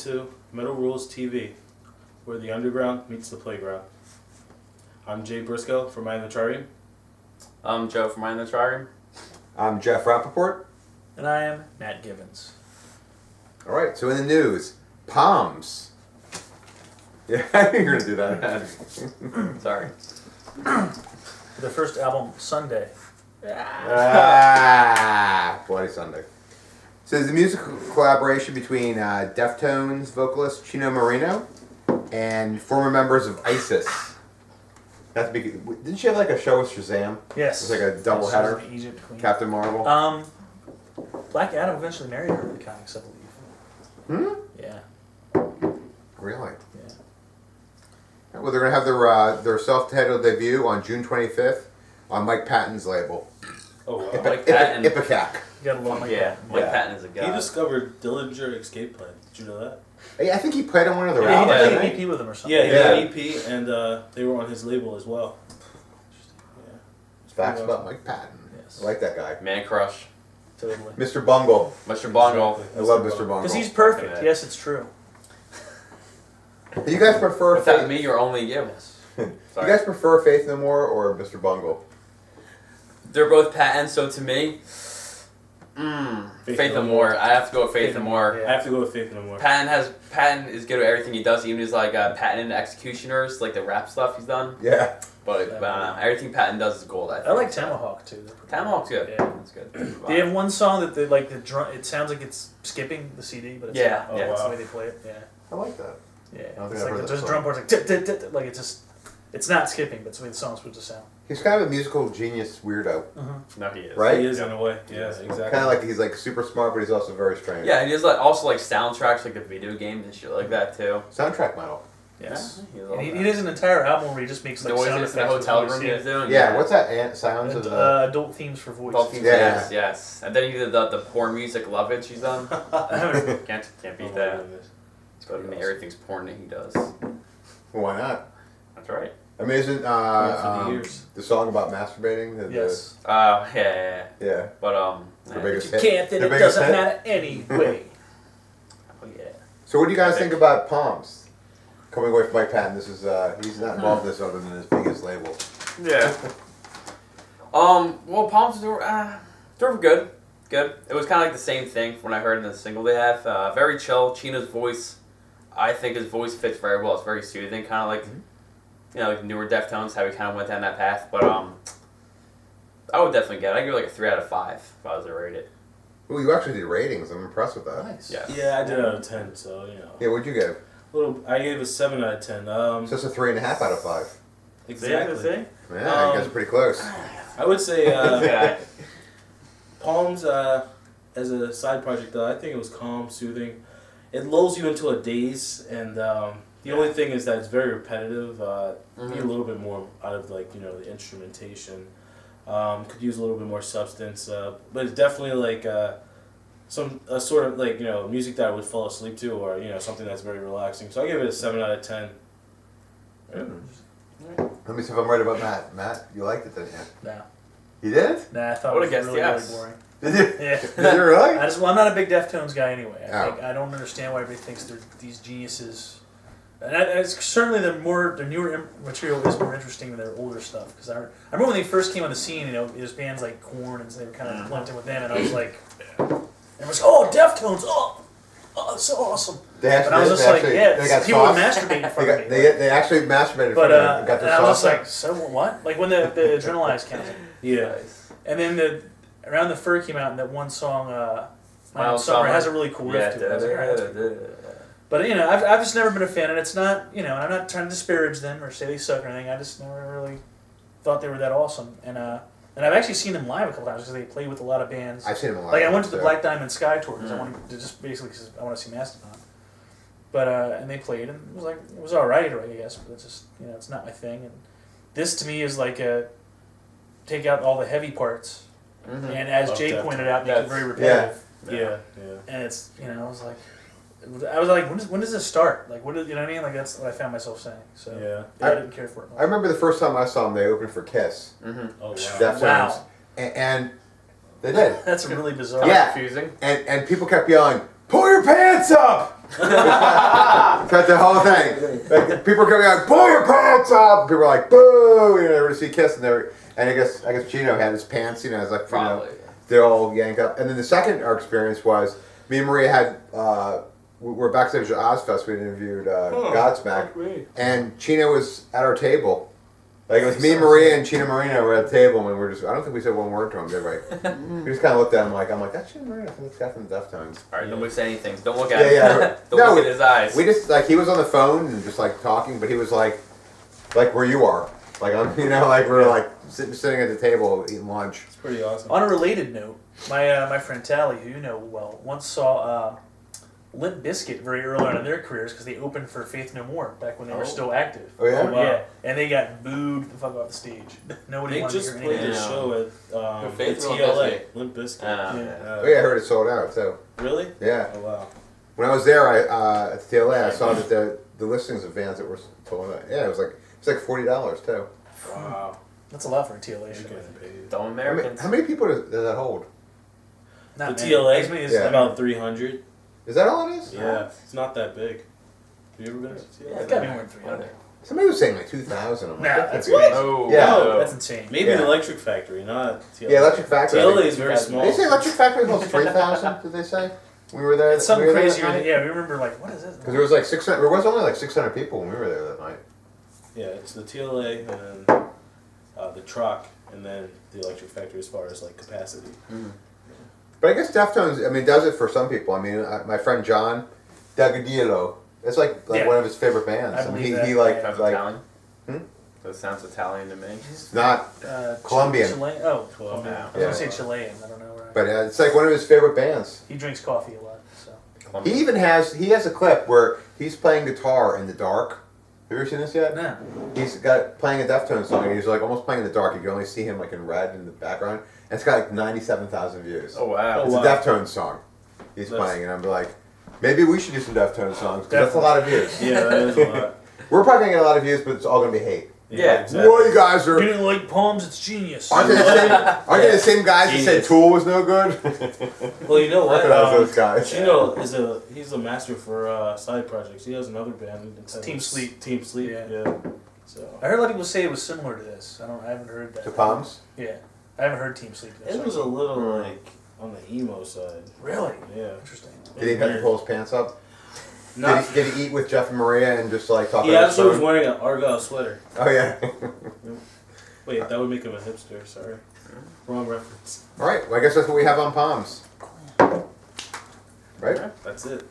to Metal Rules TV, where the underground meets the playground. I'm Jay Briscoe from I Am the Trireme. I'm Joe from I Am the Trireme. I'm Jeff Rappaport. And I am Matt Givens. All right, so in the news, Palms. Yeah, you're going to do that. Sorry. Their first album, Sunday. Bloody Sunday. So it's a musical collaboration between Deftones vocalist CHINO MORENO and former members of ISIS. Didn't she have like a show with Shazam? Yes. It was like a double header. Egypt Queen. Captain Marvel. Black Adam eventually married her in the comics, I believe. Yeah. Really? Yeah. Well, they're going to have their self-titled debut on June 25th on Mike Patton's label. Oh, wow. Mike Patton. Ipecac. You gotta love Mike Yeah, Patton. Mike Patton is a He guy. discovered Dillinger Escape Plan. Did you know that? Hey, I think he played on one of their Yeah, he albums. did didn't an he? EP with him or something. Yeah, he Yeah. had an EP, and they were on his label as well. Yeah. Facts about Mike Patton. Yes. I like that guy. Man Crush. Totally. Mr. Bungle. Mr. Bongo. I love Mr. Bungle. Because he's perfect. Okay. Yes, it's true. Do you guys prefer Without Faith? me, you're only you. Do you Sorry. guys prefer Faith No More or Mr. Bungle? They're both Patton, so to me, Faith No More. I have to go with Faith No More. Yeah. I have to go with Faith No More. Patton is good at everything he does, even his like Patton and Executioners, like the rap stuff he's done. Yeah. But I don't know, everything Patton does is gold. I like Tomahawk too. They're pretty Tomahawk's good. Yeah. That's good. They have one song that they like the drum. It sounds like it's skipping the CD, but it's Yeah, not. yeah. That's wow. the way they play it. Yeah, I like that. yeah. I don't think It's I've like heard there's that drum song. parts like tit, tit, tit, like it's just. It's not skipping, but it's the way the song's supposed to sound. He's kind of a musical genius weirdo, No, he is. right? He is in a way. Yeah, exactly. Kind of like he's like super smart, but he's also very strange. Yeah, he does like also like soundtracks, like the video games and shit like that too. Soundtrack metal. Yes. Yeah, And he does an entire album where he just makes like sound noises in effects the with hotel voice, room he was doing. Yeah. What's that? Sounds of And, the. adult themes for voice. Adult themes, Yeah. yes. And then he did the porn music, Love It, she's done. Can't Oh, beat my that. goodness. I mean, everything's porn that he does. Why not? That's right. I mean, isn't for the years. the song about masturbating? Yes. Yeah. Yeah. But The biggest You hit. can't, then The it biggest doesn't hit? matter anyway. Oh yeah. So what do you guys think about Palms? Coming away from Mike Patton, this is he's not involved in this other than his biggest label. Yeah. Well, Palms were good. Good. It was kind of like the same thing from what I heard in the single they have. Very chill. Chino's voice, I think his voice fits very well. It's very soothing, kind of like, like newer Deftones, how he kind of went down that path. But I would definitely get it. I'd give it like a 3 out of 5 if I was to rate it. Well, you actually did ratings. I'm impressed with that. Nice. Yeah. Yeah, I did out of 10, so, you know. Yeah, what'd you give? I gave a 7 out of 10. So it's a 3.5 out of 5. Exactly. See? Yeah, you guys are pretty close. I would say Yeah. Palms, as a side project, though, I think it was calm, soothing. It lulls you into a daze, and the only thing is that it's very repetitive. Need a little bit more out of, like, the instrumentation. Could use a little bit more substance, but it's definitely like some sort of like music that I would fall asleep to, or something that's very relaxing. So I give it a 7 out of 10. Let me see if I'm right about Matt. Matt, you liked it, didn't you? No. You did? Nah, I thought Would've it was guessed really, yes. really boring. Did you? Yeah. Did you really? Well, I'm not a big Deftones guy anyway. Oh. I don't understand why everybody thinks they're these geniuses. And certainly the newer material is more interesting than their older stuff. Because I remember when they first came on the scene, there's bands like Korn, and they were kind of lumped in with them, and I was like, everyone's like, oh, Deftones, oh, it's so awesome. They actually, But I was just like, they yeah, got people would sauce. masturbate in front of me. They actually masturbated But and got and their I was sauce. like, so what? Like when the Adrenalize counted. Yeah. And then around the Fur came out, and that one song, My Mild Own Summer, Summer. has a really cool riff to it. I was like, "Alright, that's cool." Yeah. But I've just never been a fan, and it's not, and I'm not trying to disparage them or say they suck or anything. I just never really thought they were that awesome. And I've actually seen them live a couple times because they play with a lot of bands. I've seen them live. Like I went to the too. Black Diamond Sky tour because I wanted to just basically because I want to see Mastodon. But and they played, and it was all right, I guess. But it's just it's not my thing. And this to me is like take out all the heavy parts, and as Jay Deftones. pointed out, make it very repetitive. Yeah. And it's I was like, when does this start? Like, what what I mean? Like, that's what I found myself saying. So Yeah. I didn't care for it much. I remember the first time I saw them, they opened for Kiss. Oh, wow. Deftones. Wow. And they did. That's really bizarre. Yeah. Confusing. And people kept yelling, "Pull your pants up!" Cut the whole thing. Like, people are coming out, pull your pants up. People are like, boo! You know, never see Kiss, and I guess Chino had his pants. You know, it's like Probably. they're all yanked up. And then the second our experience was me and Maria had. We're backstage at Ozfest. We interviewed Godsmack, and Chino was at our table. Like, it was me, Maria, and Chino Moreno were at the table, and we were just, I don't think we said one word to him, did we? We just kind of looked at him like, I'm like, that's Chino Moreno, I think it's guy from the Deftones. Alright, nobody say anything. Don't look at him. Yeah. Don't No, look at his eyes. We just, like, he was on the phone and just, like, talking, but he was, like where you are. Like, you know, like, we're, like, sitting at the table eating lunch. It's pretty awesome. On a related note, my friend Tally, who you know well, once saw Limp Bizkit very early on in their careers because they opened for Faith No More back when they were still active. Oh, yeah? Oh, wow. Yeah, and they got booed the fuck off the stage. Nobody They wanted to just hear played anything. this show at Your Faith the or Limp TLA, Bizkit? Limp Bizkit. Oh, yeah, I heard it sold out, too. Really? Yeah. Oh, wow. When I was there, at the TLA, I saw that the listings of bands that were sold out. Yeah, it was like $40, too. Wow. That's a lot for a TLA You're show. getting paid. Dumb Americans. How many people does that hold? Not The many. TLA? As many as- Yeah. About 300. Is that all it is? Yeah. It's not that big. Have you ever been to TLA? It's gotta be more than 300. Somebody was saying like 2,000. I'm like, Nah, that's that's crazy. Oh, Yeah. no. That's insane. Maybe Yeah. the Electric Factory, not TLA. Yeah, Electric Factory. TLA is very small. Did they say Electric Factory was 3,000? Did they say? We were there. It's something we were there crazier. that Than, night? yeah, we remember like, what is this? Because there was like 600. There was only like 600 people when we were there that night. Yeah, it's the TLA and then the truck and then the Electric Factory as far as like capacity. But I guess Deftones, I mean, does it for some people. I mean, my friend John Dagadillo, it's like Yeah. one of his favorite bands. I I mean, believe that. he like Sounds like Italian. Hmm? That sounds Italian to me. not, Colombian. Chilean. Oh, Colombian. I was gonna say Chilean. I don't know. Right? but it's like one of his favorite bands. He drinks coffee a lot, so. He even has a clip where he's playing guitar in the dark. Have you ever seen this yet? Nah. He's got playing a Deftones song and he's like almost playing in the dark. You can only see him like in red in the background. And it's got like 97,000 views. Oh wow. It's wow. a Deftones song he's playing, and I'm like, maybe we should do some Deftones songs because that's a lot of views. Yeah, that is a lot. We're probably gonna get a lot of views, but it's all gonna be hate. Yeah, What you guys You are? didn't like Palms? It's genius. Aren't they the same guys that said Genius. Tool was no good? Well, you know what? Recognize those guys. Chino he's a master for side projects. He has another band. Team Sleep. Team Sleep. Yeah. Yeah. So I heard a lot of people say it was similar to this. I haven't heard that. The Palms? Yeah, I haven't heard Team Sleep. it was a little like on the emo side. Really Yeah. interesting. Did he have to pull his pants up? Not, Did he eat with Jeff and Maria and just like talk he about actually was his phone? wearing an Argyle sweater. Oh yeah. Wait, that would make him a hipster. Sorry, wrong reference. All right. Well, I guess that's what we have on Palms. Right? That's it.